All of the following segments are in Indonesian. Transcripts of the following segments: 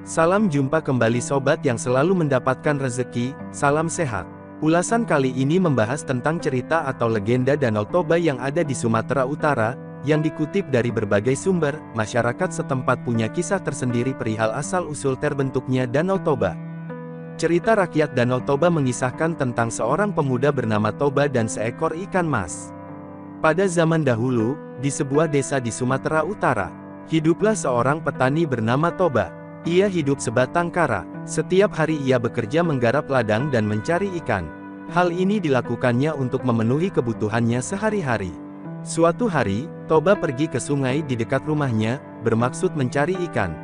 Salam jumpa kembali sobat yang selalu mendapatkan rezeki, salam sehat. Ulasan kali ini membahas tentang cerita atau legenda Danau Toba yang ada di Sumatera Utara, yang dikutip dari berbagai sumber. Masyarakat setempat punya kisah tersendiri perihal asal-usul terbentuknya Danau Toba. Cerita rakyat Danau Toba mengisahkan tentang seorang pemuda bernama Toba dan seekor ikan mas. Pada zaman dahulu, di sebuah desa di Sumatera Utara, hiduplah seorang petani bernama Toba. Ia hidup sebatang kara. Setiap hari ia bekerja menggarap ladang dan mencari ikan. Hal ini dilakukannya untuk memenuhi kebutuhannya sehari-hari. Suatu hari, Toba pergi ke sungai di dekat rumahnya, bermaksud mencari ikan.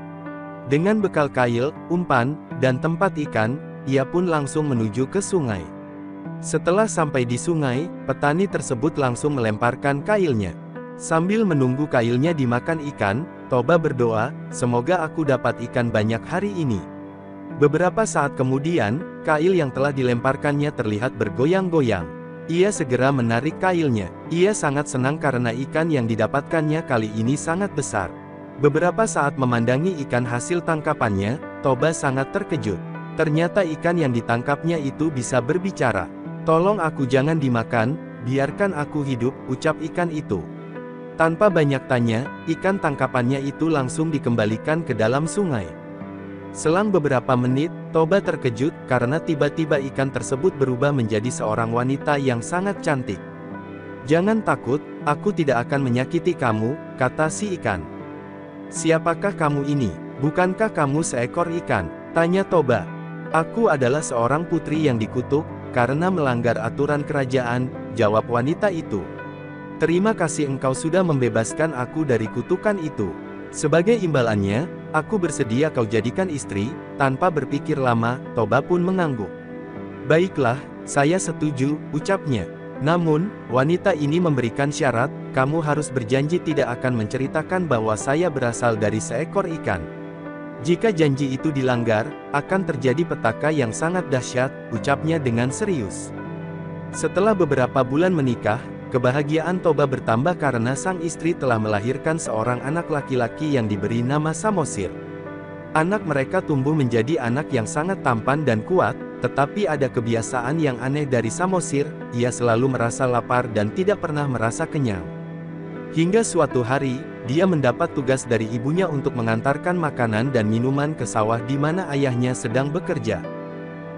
Dengan bekal kail, umpan, dan tempat ikan, ia pun langsung menuju ke sungai. Setelah sampai di sungai, petani tersebut langsung melemparkan kailnya. Sambil menunggu kailnya dimakan ikan, Toba berdoa, "Semoga aku dapat ikan banyak hari ini." Beberapa saat kemudian, kail yang telah dilemparkannya terlihat bergoyang-goyang. Ia segera menarik kailnya. Ia sangat senang karena ikan yang didapatkannya kali ini sangat besar. Beberapa saat memandangi ikan hasil tangkapannya, Toba sangat terkejut. Ternyata ikan yang ditangkapnya itu bisa berbicara. "Tolong aku jangan dimakan, biarkan aku hidup," ucap ikan itu. Tanpa banyak tanya, ikan tangkapannya itu langsung dikembalikan ke dalam sungai. Selang beberapa menit, Toba terkejut karena tiba-tiba ikan tersebut berubah menjadi seorang wanita yang sangat cantik. "Jangan takut, aku tidak akan menyakiti kamu," kata si ikan. "Siapakah kamu ini? Bukankah kamu seekor ikan?" tanya Toba. "Aku adalah seorang putri yang dikutuk karena melanggar aturan kerajaan," jawab wanita itu. "Terima kasih engkau sudah membebaskan aku dari kutukan itu. Sebagai imbalannya, aku bersedia kau jadikan istri." Tanpa berpikir lama, Toba pun mengangguk. "Baiklah, saya setuju," ucapnya. Namun, wanita ini memberikan syarat, "Kamu harus berjanji tidak akan menceritakan bahwa saya berasal dari seekor ikan. Jika janji itu dilanggar, akan terjadi petaka yang sangat dahsyat," ucapnya dengan serius. Setelah beberapa bulan menikah, kebahagiaan Toba bertambah karena sang istri telah melahirkan seorang anak laki-laki yang diberi nama Samosir. Anak mereka tumbuh menjadi anak yang sangat tampan dan kuat, tetapi ada kebiasaan yang aneh dari Samosir, ia selalu merasa lapar dan tidak pernah merasa kenyang. Hingga suatu hari, dia mendapat tugas dari ibunya untuk mengantarkan makanan dan minuman ke sawah di mana ayahnya sedang bekerja.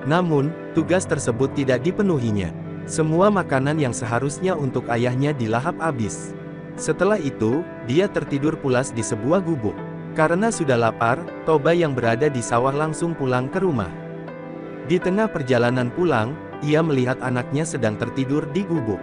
Namun, tugas tersebut tidak dipenuhinya. Semua makanan yang seharusnya untuk ayahnya dilahap habis. Setelah itu, dia tertidur pulas di sebuah gubuk. Karena sudah lapar, Toba yang berada di sawah langsung pulang ke rumah. Di tengah perjalanan pulang, ia melihat anaknya sedang tertidur di gubuk.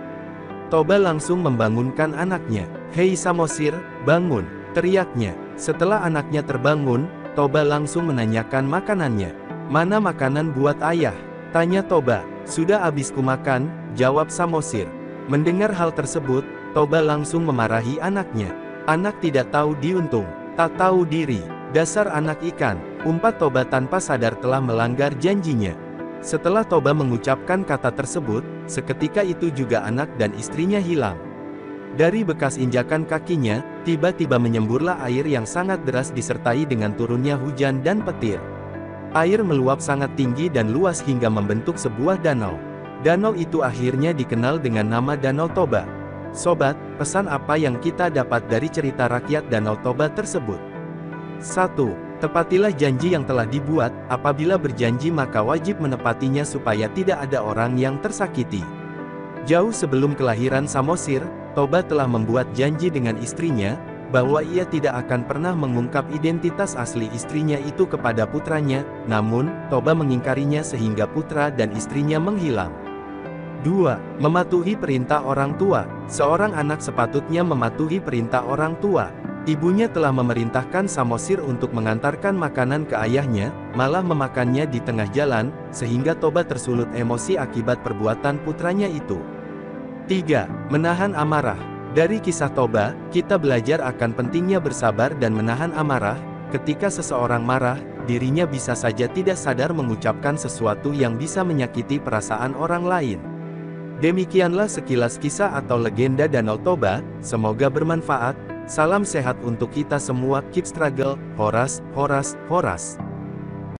Toba langsung membangunkan anaknya. "Hei Samosir, bangun!" teriaknya. Setelah anaknya terbangun, Toba langsung menanyakan makanannya. "Mana makanan buat ayah?" tanya Toba. "Sudah habis kumakan," jawab Samosir. Mendengar hal tersebut, Toba langsung memarahi anaknya. "Anak tidak tahu diuntung, tak tahu diri, dasar anak ikan," umpat Toba tanpa sadar telah melanggar janjinya. Setelah Toba mengucapkan kata tersebut, seketika itu juga anak dan istrinya hilang. Dari bekas injakan kakinya, tiba-tiba menyemburlah air yang sangat deras disertai dengan turunnya hujan dan petir. Air meluap sangat tinggi dan luas hingga membentuk sebuah danau. Danau itu akhirnya dikenal dengan nama Danau Toba. Sobat, pesan apa yang kita dapat dari cerita rakyat Danau Toba tersebut? 1. Tepatilah janji yang telah dibuat. Apabila berjanji maka wajib menepatinya supaya tidak ada orang yang tersakiti. Jauh sebelum kelahiran Samosir, Toba telah membuat janji dengan istrinya, bahwa ia tidak akan pernah mengungkap identitas asli istrinya itu kepada putranya, namun, Toba mengingkarinya sehingga putra dan istrinya menghilang. 2. Mematuhi perintah orang tua. Seorang anak sepatutnya mematuhi perintah orang tua. Ibunya telah memerintahkan Samosir untuk mengantarkan makanan ke ayahnya, malah memakannya di tengah jalan, sehingga Toba tersulut emosi akibat perbuatan putranya itu. 3. Menahan amarah. Dari kisah Toba, kita belajar akan pentingnya bersabar dan menahan amarah. Ketika seseorang marah, dirinya bisa saja tidak sadar mengucapkan sesuatu yang bisa menyakiti perasaan orang lain. Demikianlah sekilas kisah atau legenda Danau Toba, semoga bermanfaat. Salam sehat untuk kita semua, keep struggle, Horas, Horas, Horas.